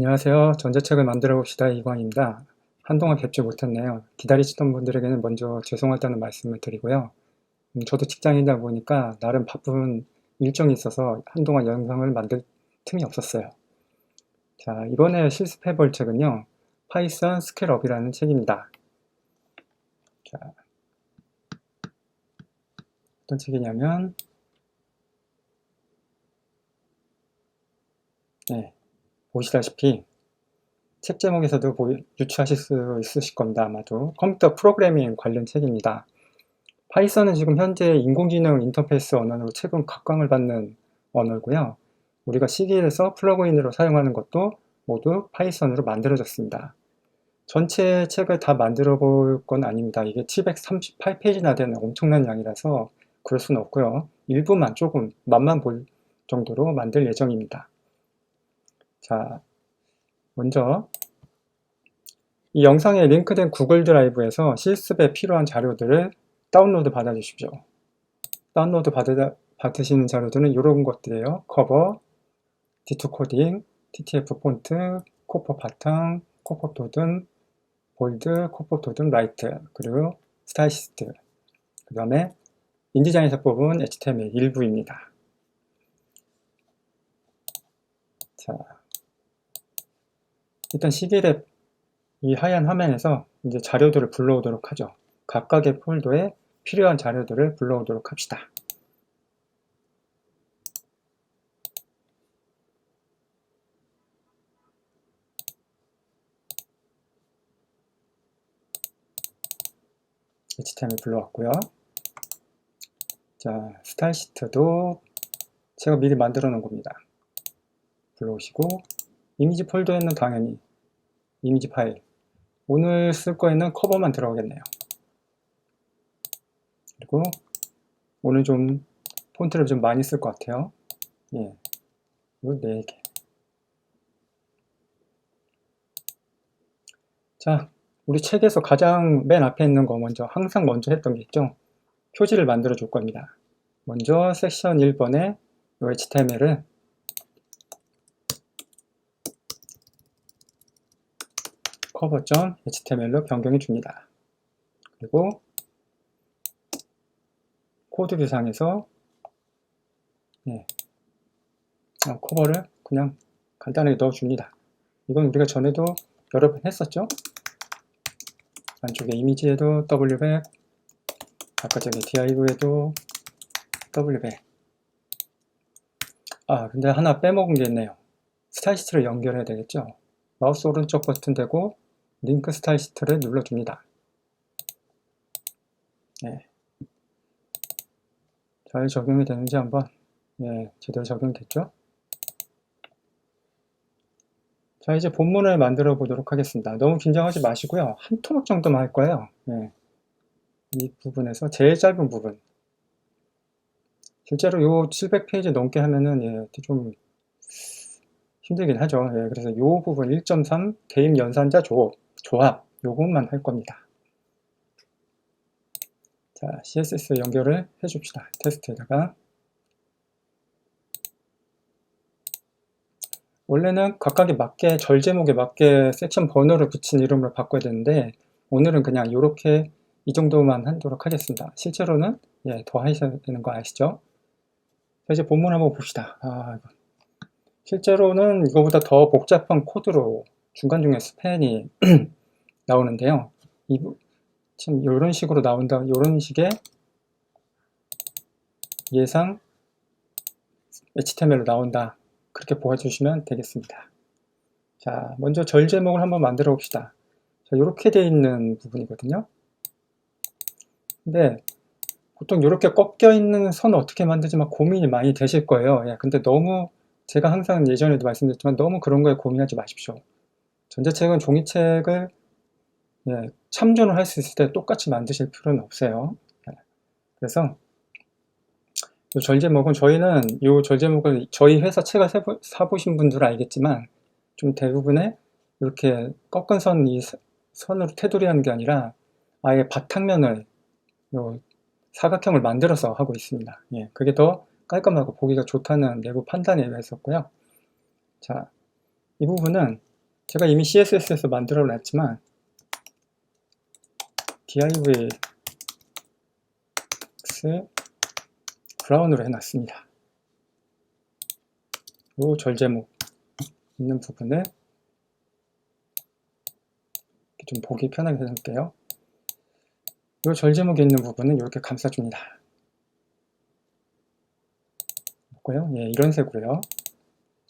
안녕하세요. 전자책을 만들어 봅시다. 이광입니다. 한동안 뵙지 못했네요. 기다리시던 분들에게는 먼저 죄송하다는 말씀을 드리고요. 저도 직장이다 보니까 나름 바쁜 일정이 있어서 한동안 영상을 만들 틈이 없었어요. 자, 이번에 실습해 볼 책은요. 파이썬 스케일업이라는 책입니다. 자, 어떤 책이냐면 보시다시피 책 제목에서도 유추하실 수 있으실 겁니다. 아마도 컴퓨터 프로그래밍 관련 책입니다. 파이썬은 지금 현재 인공지능 인터페이스 언어로 최근 각광을 받는 언어고요. 우리가 시기에서 플러그인으로 사용하는 것도 모두 파이썬으로 만들어졌습니다. 전체 책을 다 만들어 볼 건 아닙니다. 이게 738페이지나 되는 엄청난 양이라서 그럴 수는 없고요. 일부만 조금 맛만 볼 정도로 만들 예정입니다. 자, 먼저 이 영상에 링크된 구글 드라이브에서 실습에 필요한 자료들을 다운로드 받아 주십시오. 다운로드 받으시는 자료들은 이런 것들이에요. 커버, D2 코딩, TTF 폰트, 코퍼 바탕, 코퍼 도듬, 볼드, 코퍼 도듬, 라이트, 그리고 스타일시스트, 그 다음에 인디자인에서 뽑은 HTML 일부입니다. 자, 일단 시계랩 이 하얀 화면에서 이제 자료들을 불러오도록 하죠. 각각의 폴더에 필요한 자료들을 불러오도록 합시다. HTML 불러왔고요. 자, 스타일 시트도 제가 미리 만들어 놓은 겁니다. 불러오시고, 이미지 폴더에는 당연히 이미지 파일, 오늘 쓸 거에는 커버만 들어가겠네요. 그리고 오늘 좀 폰트를 좀 많이 쓸 것 같아요. 예, 이거 4개. 자, 우리 책에서 가장 맨 앞에 있는 거 항상 먼저 했던 게 있죠. 표지를 만들어 줄 겁니다. 먼저 섹션 1번에 HTML을 cover.html로 변경해 줍니다. 그리고 코드 뷰상에서 커버를 그냥 간단하게 넣어줍니다. 이건 우리가 전에도 여러 번 했었죠. 안쪽에 이미지에도 w백, 바깥쪽에 div에도 w백. 근데 하나 빼먹은 게 있네요. 스타일 시트를 연결해야 되겠죠. 마우스 오른쪽 버튼 대고 링크 스타일 시트를 눌러줍니다. 잘 적용이 되는지 한번 제대로 적용됐죠? 자, 이제 본문을 만들어 보도록 하겠습니다. 너무 긴장하지 마시고요. 한 토막 정도만 할 거예요. 이 부분에서 제일 짧은 부분. 실제로 요 700페이지 넘게 하면은 좀 힘들긴 하죠. 그래서 요 부분 1.3 대입 연산자 조합 요것만 할 겁니다. 자, CSS 연결을 해 줍시다. 테스트에다가. 원래는 각각에 맞게 절제목에 맞게 섹션 번호를 붙인 이름으로 바꿔야 되는데 오늘은 그냥 이렇게 이 정도만 하도록 하겠습니다. 실제로는 더 하셔야 되는 거 아시죠? 자, 이제 본문 한번 봅시다. 실제로는 이거보다 더 복잡한 코드로 중간중간 스팬이 나오는데요. 지금 이런 식으로 나온다. 이런 식의 예상 HTML로 나온다. 그렇게 보아주시면 되겠습니다. 자, 먼저 절 제목을 한번 만들어 봅시다. 자, 이렇게 되어 있는 부분이거든요. 근데 보통 이렇게 꺾여 있는 선을 어떻게 만들지 막 고민이 많이 되실 거예요. 근데 너무 제가 항상 예전에도 말씀드렸지만 너무 그런 거에 고민하지 마십시오. 전자책은 종이책을 참조를 할 수 있을 때 똑같이 만드실 필요는 없어요. 그래서 이 절제목은 저희는 이 절제목을 저희 회사 책을 사보신 분들은 알겠지만 좀 대부분의 이렇게 꺾은 선으로 테두리 하는 게 아니라 아예 바탕면을 사각형을 만들어서 하고 있습니다. 그게 더 깔끔하고 보기가 좋다는 내부 판단에 의했었고요. 자, 이 부분은 제가 이미 CSS에서 만들어 놨지만 div x 브라운으로 해놨습니다. 이 절제목 있는 부분을 좀 보기 편하게 해놓을게요. 이 절제목이 있는 부분은 이렇게 감싸줍니다. 보고요. 예, 이런 색으로요.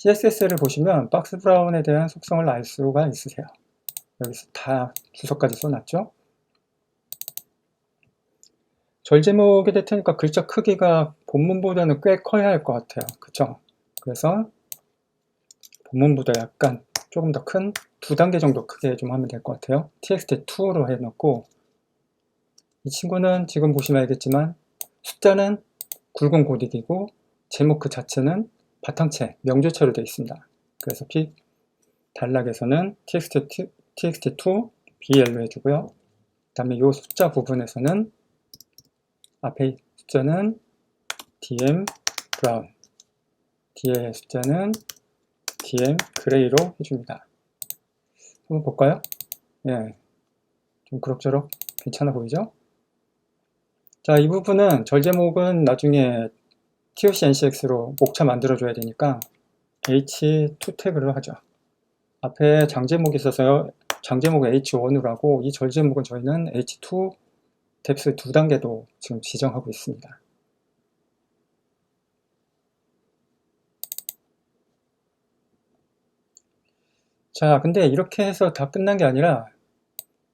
CSS를 보시면 박스 브라운에 대한 속성을 알 수가 있으세요. 여기서 다 주소까지 써놨죠. 절제목이 될 테니까 글자 크기가 본문보다는 꽤 커야 할 것 같아요. 그쵸? 그래서 본문보다 약간 조금 더 큰 2단계 정도 크게 좀 하면 될 것 같아요. txt2로 해놓고 이 친구는 지금 보시면 알겠지만 숫자는 굵은 고딕이고 제목 그 자체는 바탕체, 명조체로 되어 있습니다. 그래서 단락에서는 txt2 bl로 해주고요. 그 다음에 이 숫자 부분에서는 앞에 숫자는 dm brown, 뒤에 숫자는 dm gray로 해줍니다. 한번 볼까요? 예, 좀 그럭저럭 괜찮아 보이죠? 자, 이 부분은 절제목은 나중에 TOC-NCX로 목차 만들어줘야 되니까 H2 태그를 하죠. 앞에 장제목이 있어서요. 장제목을 H1으로 하고 이 절제목은 저희는 H2 뎁스 2단계도 지금 지정하고 있습니다. 자, 근데 이렇게 해서 다 끝난 게 아니라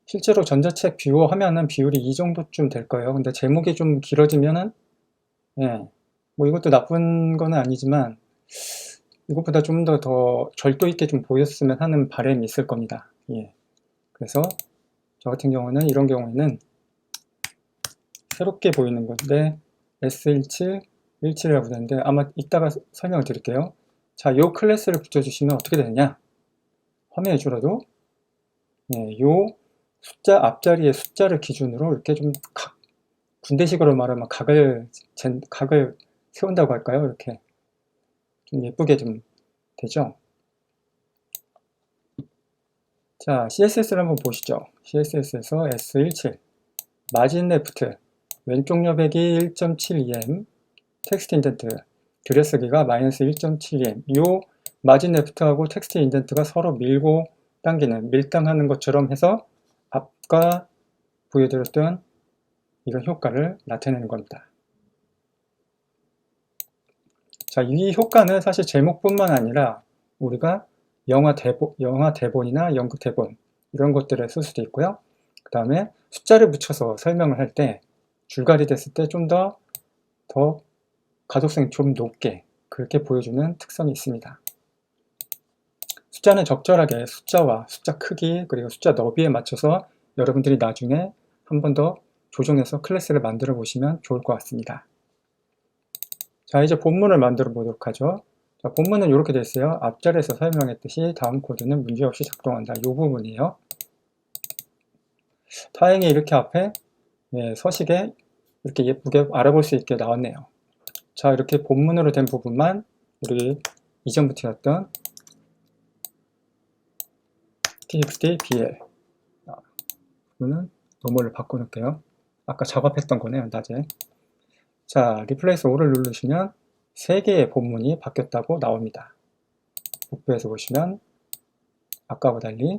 실제로 전자책 뷰어 하면은 비율이 이 정도쯤 될 거예요. 근데 제목이 좀 길어지면은 예, 뭐 이것도 나쁜 거는 아니지만 이것보다 좀 더 절도 있게 좀 보였으면 하는 바람이 있을 겁니다. 예. 그래서 저 같은 경우는 이런 경우에는 새롭게 보이는 건데 S17, 17이라고 되는데 아마 이따가 설명을 드릴게요. 자, 요 클래스를 붙여주시면 어떻게 되느냐? 화면에 줄어도 예, 요 숫자 앞자리의 숫자를 기준으로 이렇게 좀 군대식으로 말하면 각을 세운다고 할까요? 이렇게 좀 예쁘게 좀 되죠. 자, CSS를 한번 보시죠. CSS에서 S17 마진 레프트 왼쪽 여백이 1.72m 텍스트 인덴트 들여쓰기가 마이너스 1.72m 요 마진 레프트하고 텍스트 인덴트가 서로 밀고 당기는 밀당하는 것처럼 해서 아까 보여드렸던 이런 효과를 나타내는 겁니다. 자, 이 효과는 사실 제목뿐만 아니라 우리가 영화 대본이나 연극 대본 이런 것들에 쓸 수도 있고요. 그 다음에 숫자를 붙여서 설명을 할 때 줄갈이 됐을 때 좀 더 가독성이 좀 높게 그렇게 보여주는 특성이 있습니다. 숫자는 적절하게 숫자와 숫자 크기 그리고 숫자 너비에 맞춰서 여러분들이 나중에 한 번 더 조정해서 클래스를 만들어 보시면 좋을 것 같습니다. 자, 이제 본문을 만들어 보도록 하죠. 자, 본문은 이렇게 되어 있어요. 앞자리에서 설명했듯이 다음 코드는 문제없이 작동한다. 이 부분이에요. 다행히 이렇게 앞에 서식에 이렇게 예쁘게 알아볼 수 있게 나왔네요. 자, 이렇게 본문으로 된 부분만 우리 이전부터 했던 txt bl 부분은 노멀을 바꿔놓을게요. 아까 작업했던 거네요, 낮에. 자, replace all을 누르시면 3개의 본문이 바뀌었다고 나옵니다. 북부에서 보시면 아까와 달리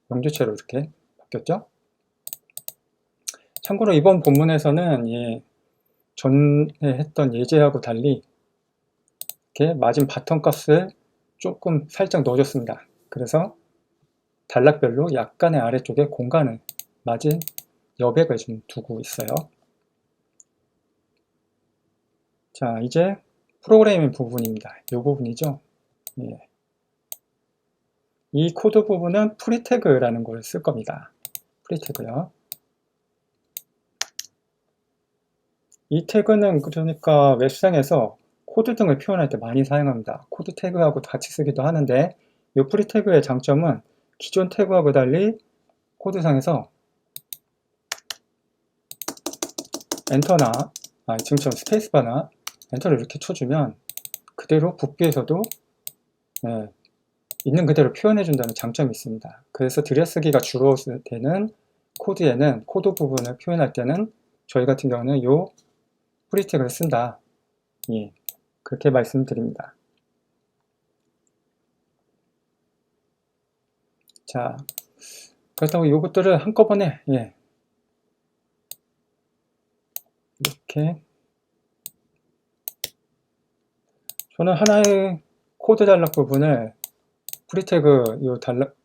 명조체로 이렇게 바뀌었죠? 참고로 이번 본문에서는 전에 했던 예제하고 달리 이렇게 마진 바텀 값을 조금 살짝 넣어줬습니다. 그래서 단락별로 약간의 아래쪽에 공간을 마진 여백을 좀 두고 있어요. 자, 이제 프로그래밍 부분입니다. 이 부분이죠. 이 코드 부분은 프리태그라는 걸 쓸 겁니다. 프리태그요. 이 태그는 그러니까 웹상에서 코드 등을 표현할 때 많이 사용합니다. 코드 태그하고 같이 쓰기도 하는데 이 프리태그의 장점은 기존 태그하고 달리 코드상에서 엔터나 지금처럼 스페이스바나 엔터를 이렇게 쳐주면 그대로 북뷰에서도 있는 그대로 표현해준다는 장점이 있습니다. 그래서 들여쓰기가 주로 되는 코드에는, 코드 부분을 표현할 때는 저희 같은 경우는 요 프리텍을 쓴다. 예, 그렇게 말씀드립니다. 자, 그렇다고 이것들을 한꺼번에, 예, 이렇게 저는 하나의 코드 단락 부분을 프리태그 요 단락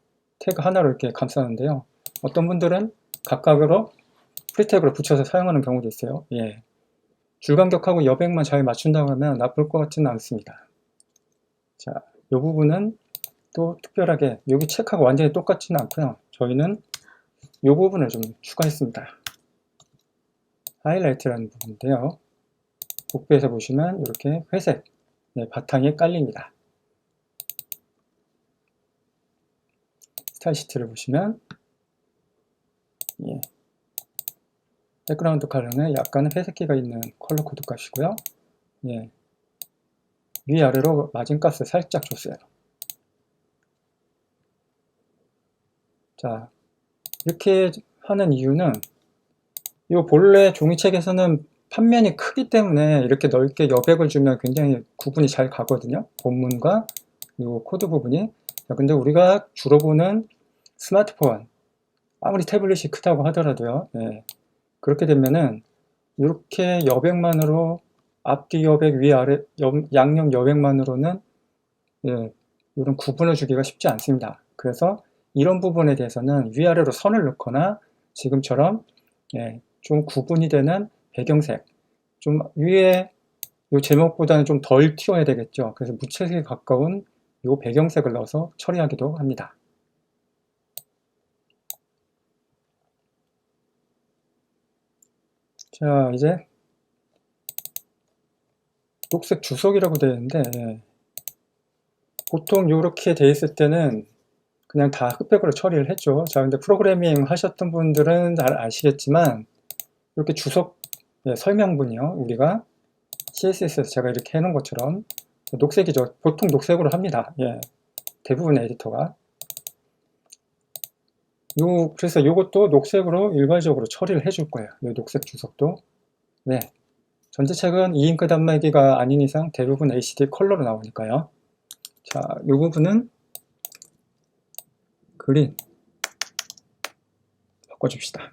태그 하나로 이렇게 감싸는데요. 어떤 분들은 각각으로 프리태그를 붙여서 사용하는 경우도 있어요. 예. 줄간격하고 여백만 잘 맞춘다고 하면 나쁠 것 같지는 않습니다. 자, 이 부분은 또 특별하게 여기 책하고 완전히 똑같지는 않고요. 저희는 이 부분을 좀 추가했습니다. 하이라이트라는 부분인데요. 북부에서 보시면 이렇게 회색 바탕에 깔립니다. 스타일 시트를 보시면 예, 백그라운드 컬러는 약간 회색기가 있는 컬러 코드 값이고요. 예, 위아래로 마진가스 살짝 줬어요. 자, 이렇게 하는 이유는 이 본래 종이책에서는 판면이 크기 때문에 이렇게 넓게 여백을 주면 굉장히 구분이 잘 가거든요. 본문과 이 코드 부분이. 자, 근데 우리가 주로 보는 스마트폰, 아무리 태블릿이 크다고 하더라도요. 예, 그렇게 되면은 이렇게 여백만으로 앞뒤 여백, 위아래 양옆 여백만으로는 예, 이런 구분을 주기가 쉽지 않습니다. 그래서 이런 부분에 대해서는 위아래로 선을 넣거나 지금처럼 예, 좀 구분이 되는 배경색, 좀 위에 이 제목보다는 좀 덜 튀어야 되겠죠. 그래서 무채색에 가까운 이 배경색을 넣어서 처리하기도 합니다. 자, 이제 녹색 주석이라고 되어 있는데 예, 보통 이렇게 되어 있을 때는 그냥 다 흑백으로 처리를 했죠. 자, 근데 프로그래밍 하셨던 분들은 잘 아시겠지만 이렇게 주석 예, 설명문이요. 우리가 CSS에서 제가 이렇게 해놓은 것처럼 녹색이죠. 보통 녹색으로 합니다. 예, 대부분 에디터가. 그래서 요것도 녹색으로 일괄적으로 처리를 해줄 거예요. 이 녹색 주석도. 네. 전자책은 2잉크 단말기가 아닌 이상 대부분 LCD 컬러로 나오니까요. 자, 이 부분은 그린 바꿔줍시다.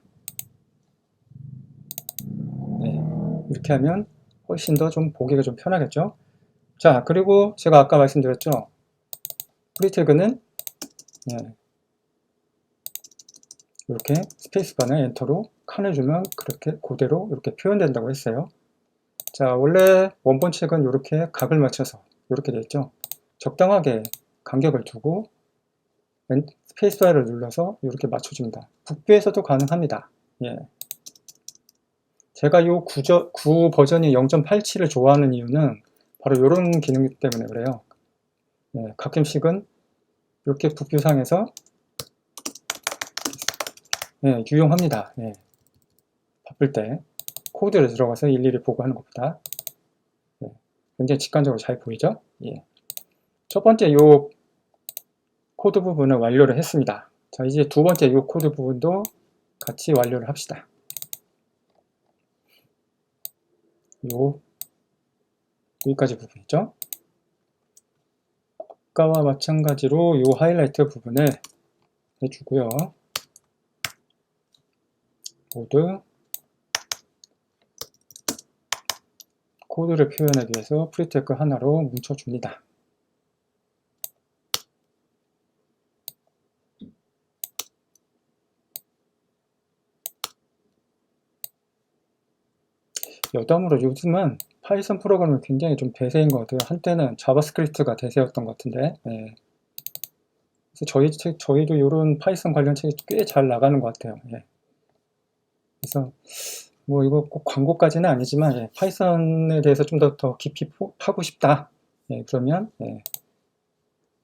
네. 이렇게 하면 훨씬 더 좀 보기가 좀 편하겠죠. 자, 그리고 제가 아까 말씀드렸죠. 프리태그는 네. 이렇게 스페이스바나 엔터로 칸을 주면 그렇게 그대로 이렇게 표현된다고 했어요. 자, 원래 원본 책은 이렇게 각을 맞춰서 이렇게 되어 있죠. 적당하게 간격을 두고 스페이스바를 눌러서 이렇게 맞춰줍니다. 북뷰에서도 가능합니다. 예. 제가 이 구 버전이 0.87을 좋아하는 이유는 바로 이런 기능 때문에 그래요. 예, 가끔씩은 이렇게 북뷰상에서 예, 유용합니다. 예, 바쁠 때 코드를 들어가서 일일이 보고 하는 것보다 예, 굉장히 직관적으로 잘 보이죠? 예. 첫 번째 요 코드 부분을 완료를 했습니다. 자, 이제 두 번째 요 코드 부분도 같이 완료를 합시다. 여기까지 부분이죠. 아까와 마찬가지로 요 하이라이트 부분을 해주고요. 모두 코드를 표현하기 위해서 프리테크 하나로 뭉쳐줍니다. 여담으로 요즘은 파이썬 프로그램이 굉장히 좀 대세인 것 같아요. 한때는 자바스크립트가 대세였던 것 같은데 예. 그래서 저희도 이런 파이썬 관련 책이 꽤 잘 나가는 것 같아요. 예. 그래서 뭐 이거 꼭 광고까지는 아니지만 예. 파이썬에 대해서 좀 더 깊이 파고 싶다. 예. 그러면 예.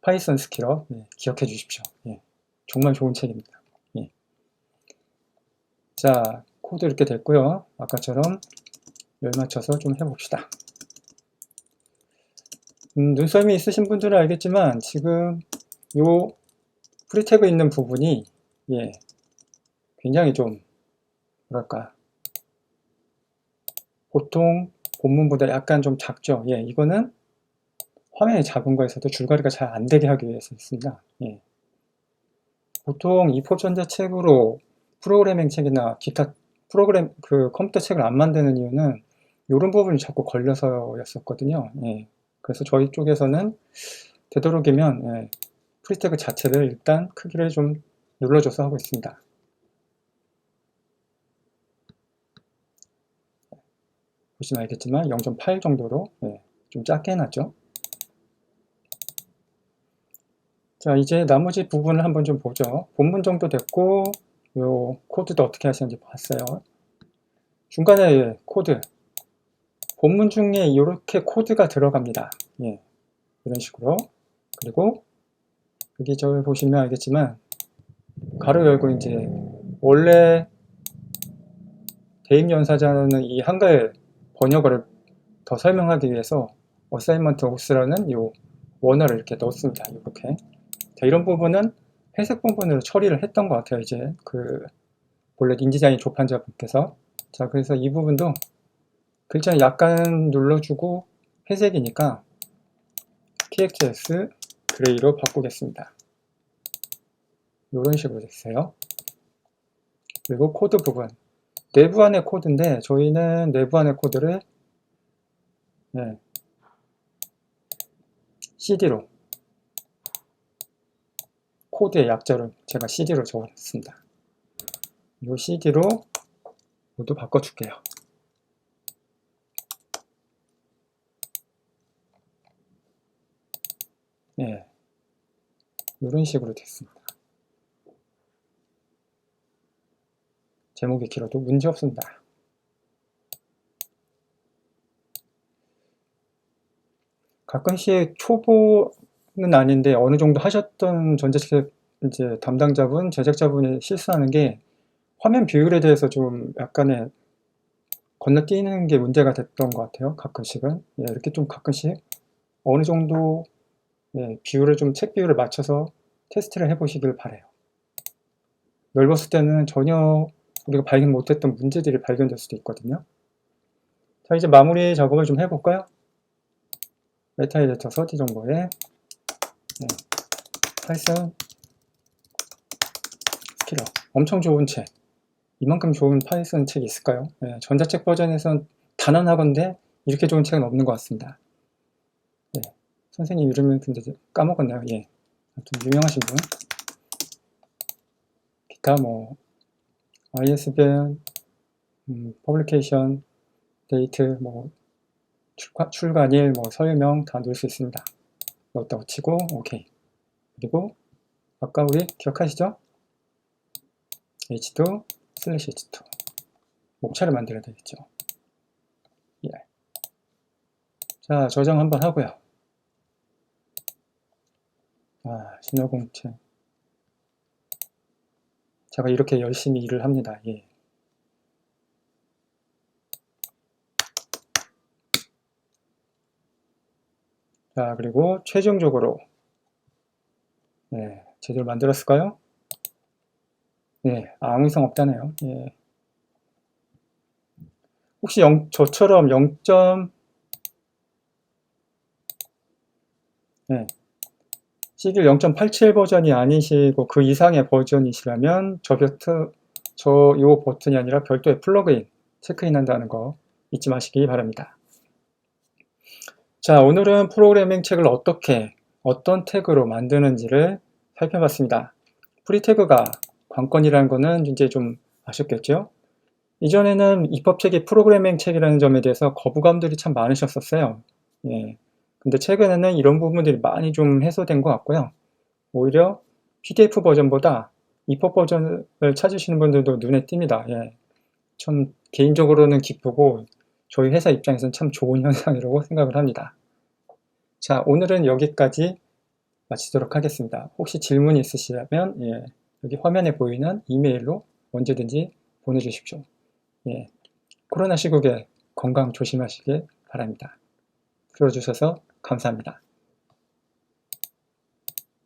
파이썬 스킬업 예. 기억해 주십시오. 예. 정말 좋은 책입니다. 예. 자, 코드 이렇게 됐고요. 아까처럼 열 맞춰서 좀 해봅시다. 눈썰미 있으신 분들은 알겠지만 지금 요 프리태그 있는 부분이 굉장히 좀 뭐랄까 보통 본문보다 약간 좀 작죠. 이거는 화면이 작은 거에서도 줄거리가 잘 안 되게 하기 위해서 있습니다. 보통 EPUB 전자책으로 프로그래밍 책이나 기타 컴퓨터 책을 안 만드는 이유는 이런 부분이 자꾸 걸려서였었거든요. 그래서 저희 쪽에서는 되도록이면 프리태그 자체를 일단 크기를 좀 눌러줘서 하고 있습니다. 보시면 알겠지만 0.8 정도로 좀 작게 해놨죠. 자, 이제 나머지 부분을 한번 좀 보죠. 본문 정도 됐고 요 코드도 어떻게 하시는지 봤어요. 중간에 코드, 본문 중에 이렇게 코드가 들어갑니다. 이런 식으로. 그리고 여기 저 보시면 알겠지만 가로 열고 이제 원래 대입연사자는 이 한글 번역어를 더 설명하기 위해서 어사이먼트 오스라는 요 원어를 이렇게 넣었습니다. 이렇게. 자, 이런 부분은 회색 부분으로 처리를 했던 것 같아요. 이제 원래 인디자인 조판자분께서. 자, 그래서 이 부분도 글자 약간 눌러주고 회색이니까 TXS 그레이로 바꾸겠습니다. 이런 식으로 됐어요. 그리고 코드 부분. 내부 안의 코드인데 저희는 내부 안의 코드를 CD로 코드의 약자를 제가 CD로 적어놨습니다. 이 CD로 모두 바꿔줄게요. 이런 식으로 됐습니다. 제목이 길어도 문제 없습니다. 가끔씩 초보는 아닌데 어느 정도 하셨던 전자책 이제 담당자분, 제작자분이 실수하는 게 화면 비율에 대해서 좀 약간의 건너뛰는 게 문제가 됐던 것 같아요. 가끔씩은. 이렇게 좀 가끔씩 어느 정도 비율을 좀 책 비율을 맞춰서 테스트를 해보시길 바래요. 넓었을 때는 전혀 우리가 발견 못했던 문제들이 발견될 수도 있거든요. 자, 이제 마무리 작업을 좀 해볼까요? 메타에디터 서디 정보에 파이썬 스킬러. 엄청 좋은 책. 이만큼 좋은 파이썬 책이 있을까요? 전자책 버전에선 단언하건대 이렇게 좋은 책은 없는 것 같습니다. 선생님 이름은 근데 까먹었네요. 좀 유명하신 분. 기타 뭐 ISBN, 퍼블리케이션, 데이트, 뭐 출간일, 뭐 설명 다 넣을 수 있습니다. 넣었다고 치고 오케이. 그리고 아까 우리 기억하시죠? h2 h2 목차를 만들어야 되겠죠. 자, 저장 한번 하고요. 신호공책. 제가 이렇게 열심히 일을 합니다. 자, 그리고 최종적으로 제대로 만들었을까요? 아무 이상 없다네요. 혹시 저처럼 0. 시길 0.87 버전이 아니시고 그 이상의 버전이시라면 요 버튼이 아니라 별도의 플러그인 체크인한다는 거 잊지 마시기 바랍니다. 자, 오늘은 프로그래밍 책을 어떤 태그로 만드는지를 살펴봤습니다. 프리태그가 관건이라는 거는 이제 좀 아셨겠죠? 이전에는 입법책이 프로그래밍 책이라는 점에 대해서 거부감들이 참 많으셨었어요. 근데 최근에는 이런 부분들이 많이 좀 해소된 것 같고요. 오히려 PDF 버전보다 입법 버전을 찾으시는 분들도 눈에 띕니다. 참 개인적으로는 기쁘고 저희 회사 입장에서는 참 좋은 현상이라고 생각을 합니다. 자, 오늘은 여기까지 마치도록 하겠습니다. 혹시 질문이 있으시다면 여기 화면에 보이는 이메일로 언제든지 보내주십시오. 코로나 시국에 건강 조심하시길 바랍니다. 들어주셔서 감사합니다.